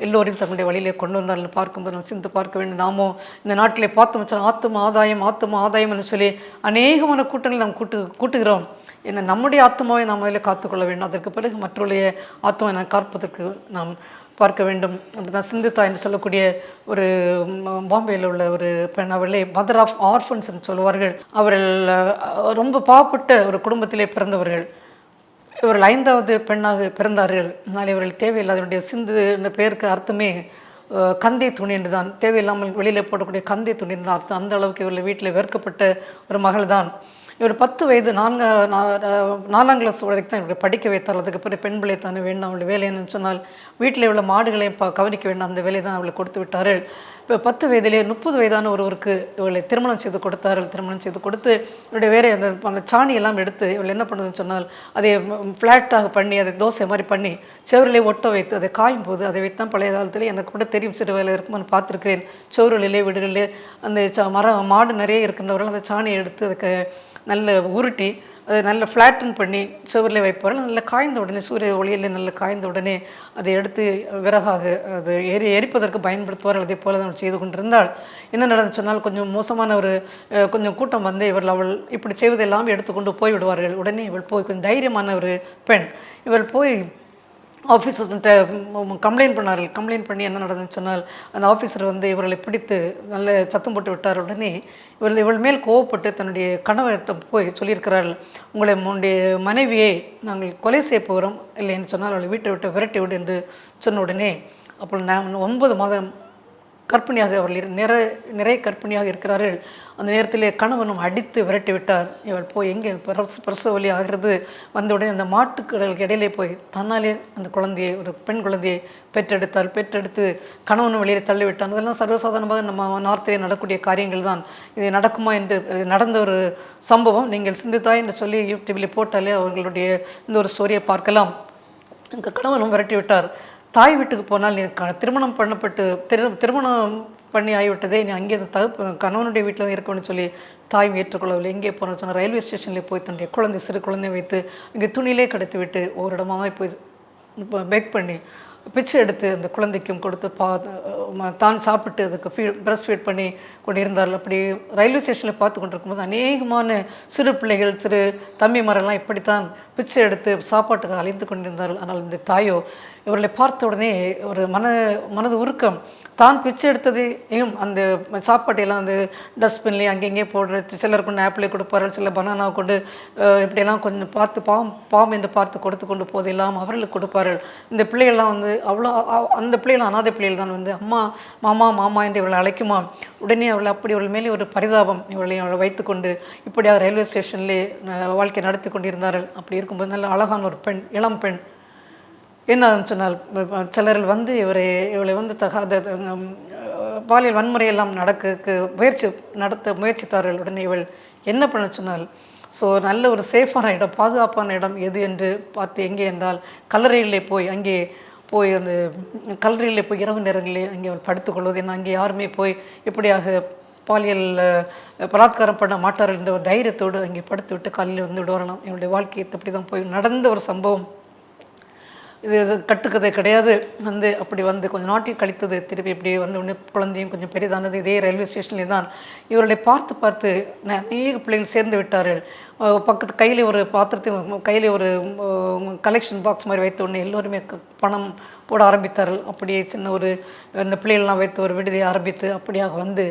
எல்லோரையும் தங்களுடைய வழியிலே கொண்டு வந்தார்கள். பார்க்கும்போது நம்ம சிந்து பார்க்க வேண்டும். நாமோ இந்த நாட்டிலே பார்த்தோம் வச்சால் ஆத்தும ஆதாயம் என்று சொல்லி அநேகமான கூட்டங்களை நாம் கூட்டுகிறோம். ஏன்னா நம்முடைய ஆத்மாவை நாம் அதில் காத்துக்கொள்ள வேண்டும். அதற்கு பிறகு மற்றவருடைய ஆத்மாவை நாம் காப்பதற்கு நாம் பார்க்க வேண்டும். அப்படி தான் சிந்துதா என்று சொல்லக்கூடிய ஒரு பாம்பேயில் உள்ள ஒரு பெண், அவர்களே மதர் ஆஃப் ஆர்ஃபன்ஸ் என்று சொல்லுவார்கள். அவர்கள் ரொம்ப பாவப்பட்ட ஒரு குடும்பத்திலே பிறந்தவர்கள். இவர்கள் 5வது பெண்ணாக பிறந்தார்கள். அதனால் இவர்கள் தேவையில்லாதவருடைய சிந்து என்ற பெயருக்கு அர்த்தமே கந்தை துணி என்று தான், தேவையில்லாமல் வெளியில் போடக்கூடிய கந்தை துணி என்று தான் அர்த்தம். அந்த அளவுக்கு இவர்கள் வீட்டில் வெறுக்கப்பட்ட ஒரு மகள் தான். இவர் 10 வயது 4ஆம் கிளாஸ் வரைக்கும் தான் இவர்கள் படிக்க வைத்தார். அதுக்கு பிறகு பெண் பிள்ளை தானே வேண்டும், அவளுடைய வேலை என்னன்னு சொன்னால் வீட்டில் உள்ள மாடுகளையும் கவனிக்க வேண்டும். அந்த வேலையை தான் அவளை கொடுத்து விட்டார்கள். இப்போ 10 வயதிலே 30 வயதான ஒருவருக்கு இவளை திருமணம் செய்து கொடுத்தார்கள். திருமணம் செய்து கொடுத்து இவருடைய வேற அந்த சாணியெல்லாம் எடுத்து இவள் என்ன பண்ணுதுன்னு சொன்னால் அதை ஃப்ளாட்டாக பண்ணி அதை தோசை மாதிரி பண்ணி செவரிலே ஒட்ட வைத்து அதை காயும் போது அதை வைத்தான் பழைய காலத்திலே எனக்கு கூட தெரியும், சிறு வேலை இருக்குமான்னு பார்த்துருக்கிறேன். செவரிலே வீடுகளிலே அந்த மாடு நிறைய இருக்கின்றவர்கள் அந்த சாணியை எடுத்து அதுக்கு நல்ல உருட்டி அதை நல்ல ஃப்ளாட்டன் பண்ணி செவரில் வைப்பார்கள். நல்ல காய்ந்த உடனே சூரிய ஒளியில் நல்ல காய்ந்த உடனே அதை எடுத்து விறகாக அது எரிப்பதற்கு பயன்படுத்துவார்கள். அதே போல தான் செய்து கொண்டிருந்தால் என்ன நடந்து சொன்னால் கொஞ்சம் மோசமான கொஞ்சம் கூட்டம் வந்து அவள் இப்படி செய்வதெல்லாம் எடுத்துக்கொண்டு போய்விடுவார்கள். உடனே இவள் போய் கொஞ்சம் தைரியமான ஒரு பெண், இவள் போய் ஆஃபீஸர்கிட்ட கம்ப்ளைண்ட் பண்ணார்கள். கம்ப்ளைண்ட் பண்ணி என்ன நடந்துன்னு சொன்னால் அந்த ஆஃபீஸர் வந்து இவர்களை பிடித்து நல்ல சத்தம் போட்டு விட்டார். உடனே இவள் மேல் கோவப்பட்டு தன்னுடைய கணவர்கிட்ட போய் சொல்லியிருக்கிறார்கள், உங்களுடைய மனைவியை நாங்கள் கொலை செய்ய போகிறோம், இல்லைன்னு சொன்னால் அவளை வீட்டை விட்டு விரட்டி விடு என்று சொன்ன உடனே அப்போ நான் 9 மாதம் கர்ப்பிணியாக அவர்கள் நிறைய கர்ப்பிணியாக இருக்கிறார்கள். அந்த நேரத்திலே கணவனும் அடித்து விரட்டி விட்டார். இவள் போய் எங்கே பிரசவ வலி ஆகிறது வந்த உடனே அந்த மாட்டுக்கடலுக்கு இடையிலே போய் தன்னாலே அந்த குழந்தையை ஒரு பெண் குழந்தையை பெற்றெடுத்து கணவனும் வெளியே தள்ளிவிட்டான். அதெல்லாம் சர்வசாதாரணமாக நம்ம நார்த்திலே நடக்கக்கூடிய காரியங்கள் தான். இது நடக்குமா என்று நடந்த ஒரு சம்பவம் நீங்கள் சிந்தித்தாய் என்று சொல்லி யூடியூபில் போட்டாலே அவர்களுடைய இந்த ஒரு ஸ்டோரியை பார்க்கலாம். எங்கள் கணவனும் விரட்டி விட்டார். தாய் வீட்டுக்கு போனால் நீ திருமணம் பண்ணப்பட்டு திருமணம் பண்ணி ஆகிவிட்டதே, நீ அங்கே கணவனுடைய வீட்டில் தான் இருக்கணும்னு சொல்லி தாயும் ஏற்றுக்கொள்ளவில்லை. எங்கே போனோம்னு சொன்னால் ரயில்வே ஸ்டேஷனில் போய் தன்னுடைய சிறு குழந்தையை வைத்து இங்கே துணியிலே கடத்தி விட்டு ஒரு இடமாக போய் பேக் பண்ணி பிச்சை எடுத்து அந்த குழந்தைக்கும் கொடுத்து தான் சாப்பிட்டு அதுக்கு பிரஸ்ட் ஃபீட் பண்ணி கொண்டிருந்தார்கள். அப்படி ரயில்வே ஸ்டேஷனில் பார்த்து கொண்டிருக்கும்போது அநேகமான சிறு பிள்ளைகள் சிறு தம்பிமாரெல்லாம் இப்படித்தான் பிச்சை எடுத்து சாப்பாட்டுக்கு அலைந்து கொண்டிருந்தார்கள். ஆனால் இந்த தாயோ இவர்களை பார்த்த உடனே ஒரு மனது உருக்கம், தான் பிச்சை எடுத்ததையும் அந்த சாப்பாட்டையெல்லாம் அந்த டஸ்ட்பின்லேயே அங்கெங்கே போடுறது, சிலர் கொண்டு ஆப்பிளை கொடுப்பார்கள், சில பனானா கொண்டு இப்படியெல்லாம் கொஞ்சம் பார்த்து பாம் என்று பார்த்து கொடுத்து கொண்டு போதெல்லாம் அவர்களுக்கு கொடுப்பார்கள். இந்த பிள்ளைகள்லாம் வந்து அவ்வளோ அந்த பிள்ளைகள் அனாதை பிள்ளைகள் தான் வந்து அம்மா மாமா என்று இவளை அழைக்குமா. உடனே அவளை அப்படி அவள் மேலே ஒரு பரிதாபம் அவளை வைத்துக்கொண்டு இப்படியாக ரயில்வே ஸ்டேஷன்லேயே வாழ்க்கை நடத்தி கொண்டிருந்தார்கள். அப்படி இருக்கும்போது நல்ல அழகான ஒரு பெண், இளம் பெண் என்ன சொன்னால் சிலர்கள் வந்து இவளை வந்து பாலியல் வன்முறையெல்லாம் நடத்த முயற்சித்தார்கள். உடனே இவள் என்ன பண்ண சொன்னால் நல்ல ஒரு சேஃபான இடம், பாதுகாப்பான இடம் எது என்று பார்த்து எங்கே என்றால் கல்லறையிலே போய் அந்த கல்லறையிலே போய் இரவு நேரங்களிலே அங்கே அவள் படுத்துக்கொள்வது. ஏன்னா அங்கே யாருமே போய் இப்படியாக பாலியல் பலாத்காரம் பண்ண மாட்டார்கள் என்ற ஒரு தைரியத்தோடு அங்கே படுத்து விட்டு காலையில் வந்து விடுவாரலாம். என்னுடைய வாழ்க்கையை அப்படி தான் போய் நடந்த ஒரு சம்பவம். இது கட்டுக்கதை கிடையாது. அப்படி கொஞ்சம் நாட்கள் கழித்தது. திருப்பி இப்படி உடனே குழந்தையும் கொஞ்சம் பெரிதானது. இதே ரயில்வே ஸ்டேஷன்லேயே தான் இவர்களை பார்த்து பார்த்து அநேக பிள்ளைகள் சேர்ந்து விட்டார்கள். பக்கத்து கையில் ஒரு பாத்திரத்தையும் கையில் ஒரு கலெக்ஷன் பாக்ஸ் மாதிரி வைத்த உடனே எல்லோருமே பணம் போட ஆரம்பித்தார்கள். அப்படியே சின்ன ஒரு இந்த பிள்ளைகள்லாம் வைத்து ஒரு விடுதியை ஆரம்பித்து அப்படியாக வளர்ந்து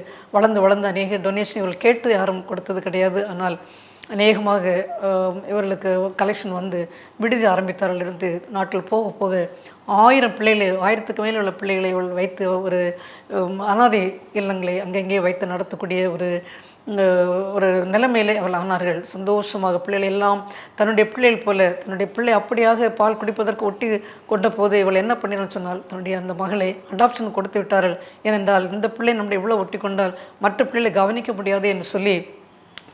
வளர்ந்து அநேக டொனேஷன் இவர்கள் கேட்டு யாரும் கொடுத்தது கிடையாது. ஆனால் அநேகமாக இவர்களுக்கு கலெக்ஷன் விடுதி ஆரம்பித்தார்கள். இருந்து நாட்டில் போக போக 1000 பிள்ளைகளை 1000க்கு மேலே உள்ள பிள்ளைகளை வைத்து ஒரு அனாதை இல்லங்களை அங்கங்கே வைத்து நடத்தக்கூடிய ஒரு நிலைமையிலே அவள் ஆனார்கள். சந்தோஷமாக பிள்ளைகள் எல்லாம் தன்னுடைய பிள்ளைகள் போல தன்னுடைய பிள்ளை அப்படியாக பால் குடிப்பதற்கு ஒட்டி கொண்ட போது இவள் என்ன பண்ணினு சொன்னால் தன்னுடைய அந்த மகளை அடாப்ஷன் கொடுத்து விட்டார்கள். ஏனென்றால் இந்த பிள்ளை நம்முடைய இவ்வளோ ஒட்டி கொண்டால் மற்ற பிள்ளைகளை கவனிக்க முடியாது என்று சொல்லி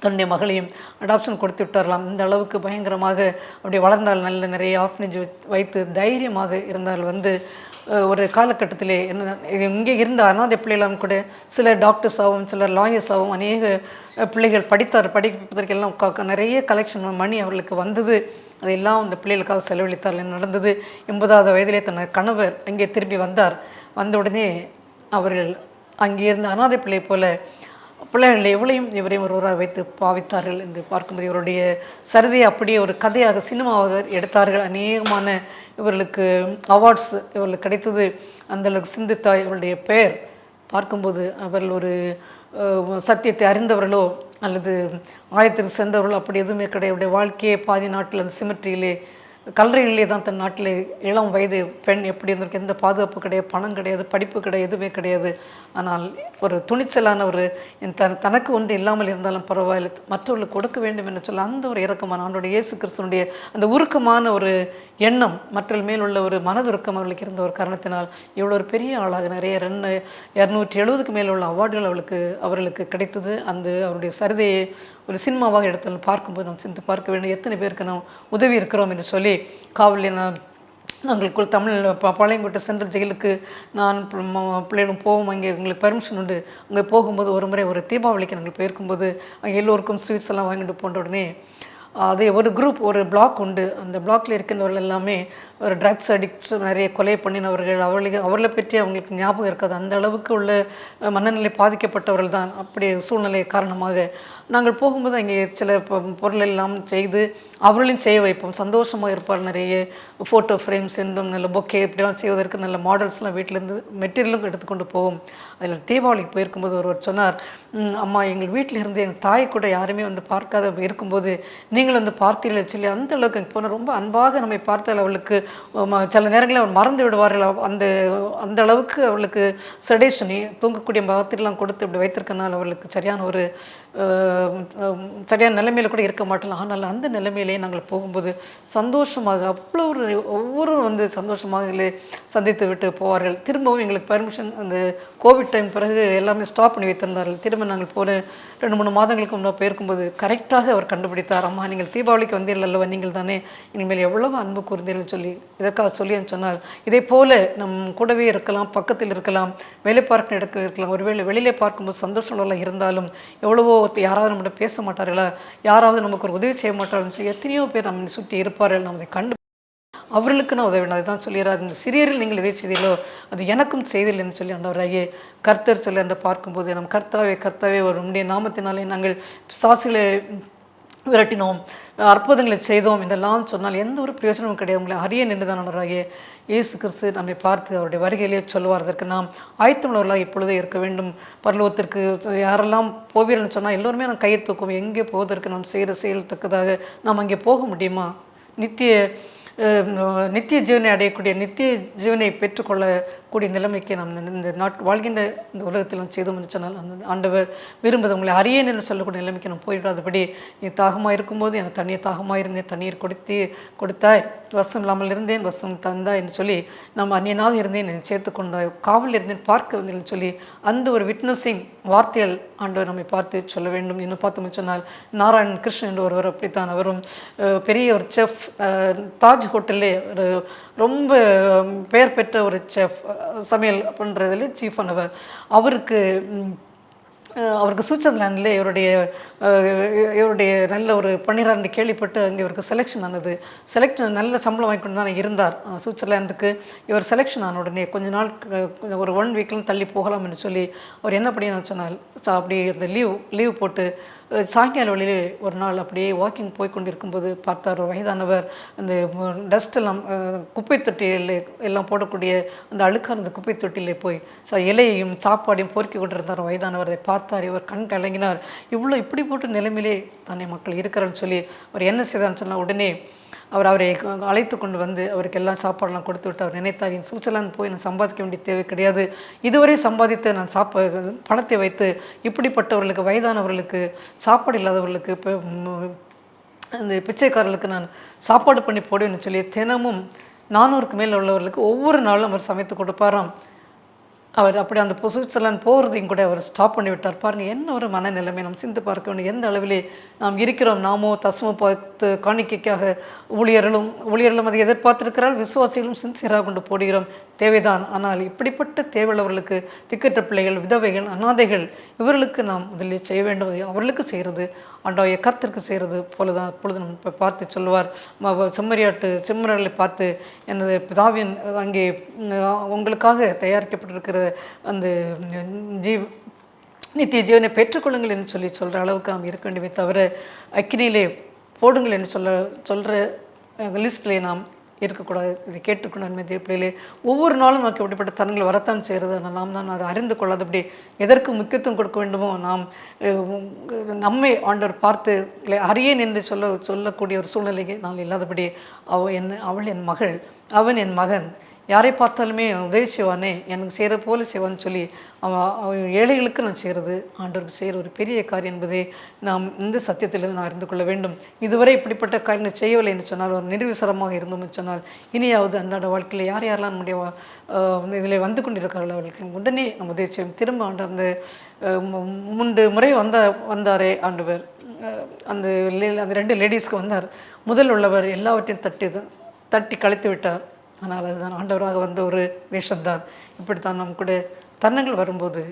தன்னுடைய மகளையும் அடாப்ஷன் கொடுத்து விட்டார்களாம். இந்த அளவுக்கு பயங்கரமாக அப்படி வளர்ந்தால் நிறைய ஆர்ஃபனேஜ் வைத்து தைரியமாக இருந்தால் ஒரு காலகட்டத்திலே இங்கே இருந்த அனாதை பிள்ளைகளாம் கூட சில டாக்டர்ஸாகவும் சிலர் லாயர்ஸாகவும் அநேக பிள்ளைகள் படிப்பதற்கெல்லாம் நிறைய கலெக்ஷன் மணி அவர்களுக்கு வந்தது. அதையெல்லாம் அந்த பிள்ளைகளுக்காக செலவழித்தார்கள். நடந்தது 80வது வயதிலே தன் கணவர் அங்கே திரும்பி வந்த உடனே அவர்கள் அங்கே இருந்த அனாதை பிள்ளை போல பிள்ளைகள் இவரையும் ஒருவராக வைத்து பாவித்தார்கள் என்று பார்க்கும்போது இவருடைய சரிதையை அப்படியே ஒரு கதையாக சினிமாவாக எடுத்தார்கள். அநேகமான இவர்களுக்கு அவார்ட்ஸ் இவர்களுக்கு கிடைத்தது. அந்தளவுக்கு சிந்தித்தாய் இவருடைய பெயர் பார்க்கும்போது அவர்கள் ஒரு சத்தியத்தை அறிந்தவர்களோ அல்லது ஆயத்திற்கு சென்றவர்களோ அப்படி எதுவுமே கிடையாது. வாழ்க்கையே பாதி நாட்டில் அந்த சிமெட்ரியிலே கல்லறைகளிலே தான் தன் நாட்டில் இளம் வயது பெண் எப்படி இருந்திருக்கு. எந்த பாதுகாப்பு கிடையாது, பணம் கிடையாது, படிப்பு கிடையாது, எதுவுமே கிடையாது. ஆனால் ஒரு துணிச்சலான தனக்கு ஒன்று இல்லாமல் இருந்தாலும் பரவாயில்லை, மற்றவர்களுக்கு கொடுக்க வேண்டும் என்று சொல்ல அந்த ஒரு இரக்கமான ஆண்டோடைய இயேசு கிறிஸ்துவனுடைய அந்த உருக்கமான ஒரு எண்ணம் மற்றவர்கள் மேல் உள்ள ஒரு மனதுருக்கம் அவர்களுக்கு இருந்த ஒரு காரணத்தினால் இவ்வளோ ஒரு பெரிய ஆளாக நிறைய 270க்கு மேலே உள்ள அவார்டுகள் அவர்களுக்கு கிடைத்தது. அவருடைய சரிதையை ஒரு சினிமாவாக எடுத்தாலும் பார்க்கும்போது நாம் சிந்தித்து பார்க்க வேண்டும், எத்தனை பேருக்கு நாம் உதவி இருக்கிறோம் என்று சொல்லி காவலில் நாங்களுக்குள் தமிழ் பாளையங்கோட்டை சென்ட்ரல் ஜெயிலுக்கு நான் பிள்ளைகளும் போவோம். அங்கே எங்களுக்கு பெர்மிஷன் உண்டு. அங்கே போகும்போது ஒரு முறை ஒரு தீபாவளிக்கு நாங்கள் போயிருக்கும்போது அங்கே எல்லோருக்கும் ஸ்வீட்ஸ் எல்லாம் வாங்கிட்டு போன்ற உடனே அதே ஒரு குரூப் ஒரு பிளாக் உண்டு. அந்த பிளாக்ல இருக்கின்றவர்கள் எல்லாமே ஒரு ட்ரக்ஸ் அடிக்ட், நிறைய கொலை பண்ணினவர்கள். அவர்களை பற்றி அவங்களுக்கு ஞாபகம் இருக்காது. அந்த அளவுக்கு உள்ள மனநிலை பாதிக்கப்பட்டவர்கள் தான். அப்படி சூழ்நிலை காரணமாக நாங்கள் போகும்போது அங்கே சில பொருள் எல்லாம் செய்து அவர்களையும் செய்ய வைப்போம். சந்தோஷமாக இருப்பார். நிறைய ஃபோட்டோ ஃப்ரேம்ஸ் என்றும் நல்ல பொக்கே இப்படிலாம் செய்வதற்கு நல்ல மாடல்ஸ்லாம் வீட்டிலேருந்து மெட்டீரியலும் எடுத்துக்கொண்டு போவோம். அதில் தீபாவளிக்கு போயிருக்கும்போது ஒருவர் சொன்னார், அம்மா எங்கள் வீட்டில் இருந்து எங்கள் தாய் கூட யாருமே பார்க்காத இருக்கும்போது நீங்கள் பார்த்தீர்கள் சொல்லி அந்த அளவுக்கு போனால் ரொம்ப அன்பாக நம்மை பார்த்தால் அவளுக்கு சில நேரங்களில் அவர் மறந்து விடுவார்கள். அந்த அளவுக்கு அவளுக்கு செடேஷன் தூங்கக்கூடிய மாத்திரெல்லாம் கொடுத்து இப்படி வைத்திருக்கனால அவளுக்கு சரியான நிலைமையில கூட இருக்க மாட்டோம். ஆனால் அந்த நிலைமையிலே நாங்கள் போகும்போது சந்தோஷமாக அவ்வளோ ஒவ்வொருவரும் சந்தோஷமாக சந்தித்து விட்டு போவார்கள். திரும்பவும் எங்களுக்கு பெர்மிஷன் அந்த கோவிட் டைம் பிறகு எல்லாமே ஸ்டாப் பண்ணி வைத்திருந்தார்கள். திரும்ப நாங்கள் போன 2-3 மாதங்களுக்கு முன்னாடி போயிருக்கும்போது கரெக்டாக அவர் கண்டுபிடித்தார், அம்மா நீங்கள் தீபாவளிக்கு வந்தீர்கள் அல்லவா, நீங்கள் தானே இனிமேல் எவ்வளவு அன்பு கூர்ந்தீர்கள் சொல்லி இதற்காக சொல்லி சொன்னால் இதே போல நம் கூடவே இருக்கலாம், பக்கத்தில் இருக்கலாம், வேலை பார்க்க இடத்துல இருக்கலாம். ஒருவேளை வெளியிலே பார்க்கும்போது சந்தோஷம் இருந்தாலும் எவ்வளவோ யாராவது நம்மகிட்ட பேச மாட்டார்களா, யாராவது நமக்கு ஒரு உதவி செய்ய மாட்டார்கள் சொல்லி எத்தனையோ பேர் நம்ம சுற்றி இருப்பார்கள். நம்ம அதை கண்டு அவர்களுக்கு நான் உதவினேன். அதை தான் சொல்லிடுறார், இந்த சிறியரில் நீங்கள் எதை செய்தீர்களோ அது எனக்கும் செய்தில் என்று சொல்லி ஆண்டவராகிய கர்த்தர் சொல்லி என்று பார்க்கும்போது நம் கர்த்தாவே ஒரு உம்முடைய நாமத்தினாலே நாங்கள் பிசாசுகளை விரட்டினோம், அற்புதங்களை செய்தோம் என்றெல்லாம் சொன்னால் எந்த ஒரு பிரயோஜனமும் கிடையாது. உங்களை அறிய நின்று தான் ஆண்டவராகிய இயேசு கிறிஸ்து நம்மை பார்த்து அவருடைய வருகையிலேயே சொல்லுவார். அதற்கு நாம் ஆயத்தமுள்ளவர்களாக இப்பொழுதே இருக்க வேண்டும். பரலோகத்திற்கு யாரெல்லாம் போவீர்கள்னு சொன்னால் எல்லோருமே நாம் கையை தூக்கும். எங்கே போவதற்கு நாம் செய்கிற செயல்தக்கதாக நாம் அங்கே போக முடியுமா? நித்திய ஜீவனை அடையக்கூடிய, நித்திய ஜீவனை பெற்றுக்கொள்ளக்கூடிய நிலைமைக்கு நாம் இந்த வாழ்கின்ற இந்த உலகத்தில் நாம் செய்தோம் என்று சொன்னால் அந்த ஆண்டவர் விரும்புவது உங்களை அறியேன் என்று சொல்லக்கூடிய நிலைமைக்கு நாம் போயிடாதபடி, நீ தாகமாக இருக்கும்போது எனக்கு தாகமாக இருந்தேன், தண்ணீர் கொடுத்தாய், வசம் இல்லாமல் இருந்தேன், வசம் தந்தாய் என்று சொல்லி நம்ம அந்நியனாக இருந்தேன், என்னை சேர்த்து கொண்டாய், காவலில் இருந்தேன், பார்க்க வந்தேன் சொல்லி அந்த ஒரு விட்னஸிங் வார்த்தைகள் ஆண்டவர் நம்மை பார்த்து சொல்ல வேண்டும். இன்னும் பார்த்தோம்னு சொன்னால் நாராயணன் கிருஷ்ணன் என்று ஒருவர் அப்படித்தான். அவரும் பெரிய ஒரு செஃப், தாஜ் ஹோட்டல்லே ஒரு ரொம்ப பெயர் பெற்ற ஒரு செஃப், சமையல் பண்ணுறதுல சீஃப் ஆனவர். அவருக்கு அவருக்கு சுவிட்சர்லாந்தில் இவருடைய நல்ல ஒரு பணியாரன்னு கேள்விப்பட்டு அங்கே இவருக்கு செலெக்ஷன் ஆனது. நல்ல சம்பளம் வாங்கி கொண்டு தான் இருந்தார். சுவிட்சர்லாந்துக்கு இவர் செலெக்ஷன் ஆன உடனே கொஞ்ச நாள் ஒரு 1 வீக்லாம் தள்ளி போகலாம் என்று சொல்லி அவர் என்ன பண்ணினார் சொன்னால், அப்படி அந்த லீவ் போட்டு சாயங்கால வழியிலே ஒரு நாள் அப்படியே வாக்கிங் போய் கொண்டிருக்கும்போது பார்த்தார், ஒரு வயதானவர் அந்த டஸ்ட் எல்லாம் குப்பை தொட்டியில் எல்லாம் போடக்கூடிய அந்த அழுக்கான அந்த குப்பை தொட்டியிலே போய் இலையையும் சாப்பாடையும் பொறுக்கி கொண்டிருந்தார். வயதானவர் அதை பார்த்தார். இவர் கண் கலங்கினார். இப்படி போட்டு நிலைமையிலே தானே மக்கள் இருக்கிறான்னு சொல்லி அவர் என்ன செய்தார்னு சொன்னால், உடனே அவரை அழைத்து கொண்டு வந்து அவருக்கு எல்லாம் சாப்பாடெல்லாம் கொடுத்து விட்டு அவர் நினைத்தார், என் சுவிட்சர்லாந்து போய் நான் சம்பாதிக்க வேண்டிய தேவை கிடையாது. இதுவரை சம்பாதித்து நான் பணத்தை வைத்து இப்படிப்பட்டவர்களுக்கு, வயதானவர்களுக்கு, சாப்பாடு இல்லாதவர்களுக்கு, இப்போ அந்த பிச்சைக்காரர்களுக்கு நான் சாப்பாடு பண்ணி போடுவேன்னு சொல்லி தினமும் 400க்கு மேல் உள்ளவர்களுக்கு ஒவ்வொரு நாளும் அவர் சமைத்து கொடுப்பாராம். அவர் அப்படி அந்த சுவிட்சர்லாந்து போகிறதையும் கூட அவர் ஸ்டாப் பண்ணி விட்டார். பாருங்கள், என்ன ஒரு மனநிலைமை நாம் சிந்து பார்க்க வேண்டும். எந்த அளவிலே நாம் இருக்கிறோம். நாமோ தசம பார்த்து காணிக்கைக்காக ஊழியர்களும் அதை எதிர்பார்த்திருக்கிறார். விசுவாசிகளும் சின்சியராக கொண்டு போடுகிறோம், தேவைதான். ஆனால் இப்படிப்பட்ட தேவையுள்ளவர்களுக்கு, திக்கற்ற பிள்ளைகள், விதவைகள், அனாதைகள், இவர்களுக்கு நாம் முதலில் செய்ய வேண்டும். அவர்களுக்கு செய்கிறது ஆண்டவருடைய கர்த்தருக்கு செய்கிறது போலதான். அப்பொழுது நம்ம பார்த்து சொல்லுவார், செம்மறியாட்டை பார்த்து, எனது பிதாவின் அங்கே உங்களுக்காக தயாரிக்கப்பட்டிருக்கிற அந்த நித்திய ஜீவனை பெற்றுக்கொள்ளுங்கள் என்று சொல்கிற அளவுக்கு நாம் இருக்க வேண்டுமே தவிர, அக்கினியிலே போடுங்கள் என்று சொல்கிற லிஸ்ட்லேயே நாம் இருக்கக்கூடாது. இதை கேட்டுக்கொண்டு தேவப்பிள்ளையிலே ஒவ்வொரு நாளும் நமக்கு இப்படிப்பட்ட தருணங்கள் வரத்தான் செய்கிறது. ஆனால் நாம் தான் அதை அறிந்து கொள்ளாதபடி எதற்கு முக்கியத்துவம் கொடுக்க வேண்டுமோ நாம் நம்மை ஆண்டவர் பார்த்து அறியேன் என்று சொல்லக்கூடிய ஒரு சூழ்நிலைக்கு நான் இல்லாதபடி அவள் என் மகள், அவன் என் மகன், யாரை பார்த்தாலுமே உதவி செய்வானே, எனக்கு செய்கிற போல செய்வான்னு சொல்லி ஏழைகளுக்கு நான் செய்கிறது ஆண்டவருக்கு செய்கிற ஒரு பெரிய காரியம் என்பதை நாம் இந்த சத்தியத்திலிருந்து நான் அறிந்து கொள்ள வேண்டும். இதுவரை இப்படிப்பட்ட காரியங்களை செய்யவில்லை என்று சொன்னால், ஒரு நிர்விசாரமாக இருந்தோம் என்று சொன்னால், இனியாவது அன்றாட வாழ்க்கையில் யாரெல்லாம் நம்முடைய இதில் வந்து கொண்டிருக்கிறார்கள் அவர்களுக்கு உடனே நம்ம உதவி செய்வோம். திரும்ப ஆண்டு அந்த 3 முறை வந்தாரே ஆண்டவர், அந்த 2 லேடிஸ்க்கு வந்தார். முதல் உள்ளவர் எல்லாவற்றையும் தட்டி கழித்து விட்டார். ஆனால் அதுதான் ஆண்டவராக வந்த ஒரு வேஷம்தான். இப்படித்தான் நம் கூட தருணங்கள் வரும்போது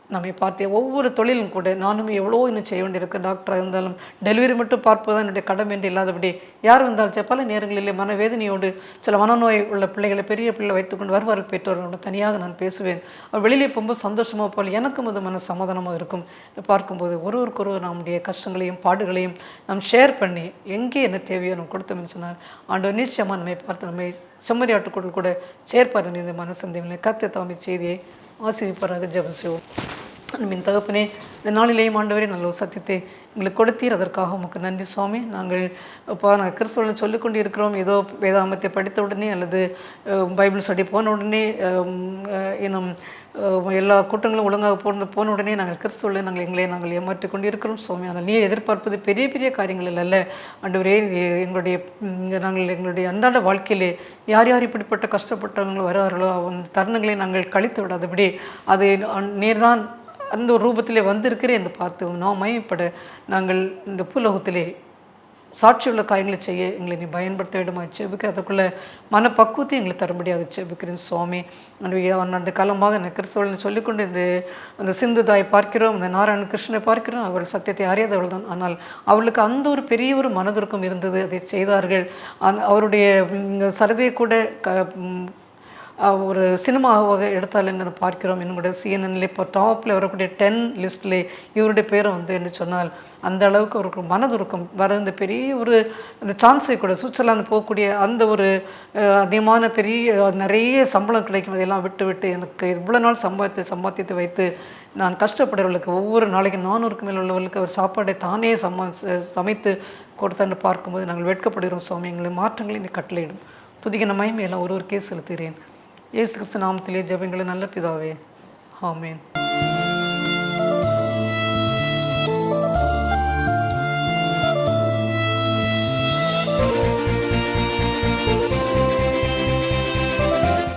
நம்மை பார்த்து ஒவ்வொரு தொழிலும் கூட நானுமே எவ்வளோ இன்னும் செய்ய வேண்டியிருக்கு. டாக்டராக இருந்தாலும் டெலிவரி மட்டும் பார்ப்பதுதான் என்னுடைய கடமை என்று இல்லாதபடி, யார் வந்தாலும் பல நேரங்களிலே மனவேதனையோடு சில மனநோய் உள்ள பிள்ளைகளை, பெரிய பிள்ளை வைத்துக்கொண்டு வருவார்கள் பெற்றோர்களோட தனியாக நான் பேசுவேன். வெளியே போகும்போது சந்தோஷமாக போல் எனக்கும் அது மன சமாதானமாக இருக்கும். பார்க்கும்போது ஒருவருக்கொருவர் நம்முடைய கஷ்டங்களையும் பாடுகளையும் நாம் ஷேர் பண்ணி எங்கே என்ன தேவையோ நம்ம கொடுத்தோம்னு சொன்னால் ஆண்டவர் நிச்சயமாக நம்மை பார்த்து நம்மை செம்மறியாட்டுக்குள் கூட சேர்ப்பார். இந்த மனசந்தேகங்களை கர்த்தர் தாமே செய்தியை ஆசீர்வதிப்பாராக. ஜெபம் செய்வோம். அன்பின் தகப்பனே, இந்த நாளிலேயும் ஆண்டவரே நல்ல ஒரு சத்தியத்தை எங்களுக்கு கொடுத்தீர். அதற்காக உமக்கு நன்றி சுவாமி. நாங்கள் கிறிஸ்துவன் சொல்லிக்கொண்டு இருக்கிறோம். ஏதோ வேதாமத்தை படித்த உடனே அல்லது பைபிள் ஸ்டடி போன உடனே இன்னும் எல்லா கூட்டங்களும் ஒழுங்காக போன உடனே நாங்கள் கிறிஸ்துவில் நாங்கள் ஏமாற்றி கொண்டு இருக்கிறோம் சுவாமி. ஆனால் நீ எதிர்பார்ப்பது பெரிய பெரிய காரியங்கள் அல்ல ஆண்டவரே. எங்களுடைய அன்றாட வாழ்க்கையிலே யார் யார் இப்படிப்பட்ட கஷ்டப்பட்டவங்க வரார்களோ அந்த தருணங்களை நாங்கள் கழித்து விடாதபடி அது நீர்தான் அந்த ஒரு ரூபத்திலே வந்திருக்கிறேன் என்று பார்த்து நாம் மயப்பட நாங்கள் இந்த பூலோகத்திலே சாட்சியுள்ள காரியங்களை செய்ய எங்களை நீ பயன்படுத்த வேண்டுமா செபிக்க, அதுக்குள்ள மனப்பக்குவத்தை எங்களை தரும்படியாக செபிக்கிறேன் சுவாமி. அந்த காலமாக கிறிஸ்தவர்கள் சொல்லிக்கொண்டு அந்த சிந்துதாயை பார்க்கிறோம், அந்த நாராயண கிருஷ்ணனை பார்க்கிறோம். அவர்கள் சத்தியத்தை அறியாதவள் தான். ஆனால் அவளுக்கு அந்த ஒரு பெரிய ஒரு மனதுருக்கம் இருந்தது, அதை செய்தார்கள். அவருடைய சரதியை கூட ஒரு சினிமாவாக எடுத்தால் என்று பார்க்கிறோம். என்னுடைய CNN இப்போ டாப்பில் வரக்கூடிய 10 லிஸ்ட்டில் இவருடைய பேரை என்று சொன்னால் அந்த அளவுக்கு அவருக்கு மனதுருக்கம் வர இந்த பெரிய ஒரு அந்த சான்ஸை கூட சுவிட்சர்லாந்து போகக்கூடிய அந்த ஒரு அதிகமான நிறைய சம்பளம் கிடைக்கும் அதையெல்லாம் விட்டு எனக்கு இவ்வளோ நாள் சம்பாத்தியத்தை வைத்து நான் கஷ்டப்படுறவர்களுக்கு ஒவ்வொரு நாளைக்கு 400க்கு மேல் உள்ளவர்களுக்கு அவர் சாப்பாடை தானே சமைத்து கொடுத்தான்னு பார்க்கும்போது நாங்கள் வெட்கப்படுகிறோம் சுவாமி. எங்களை மாற்றங்களை நீ கட்டளையிடும். துதிக்கிற மகிமையெல்லாம் ஒரு கேஸ் செலுத்துகிறேன். இயேசு கிறிஸ்து நாமத்திலே ஜெபங்களை நல்ல பிதாவே, ஆமென்.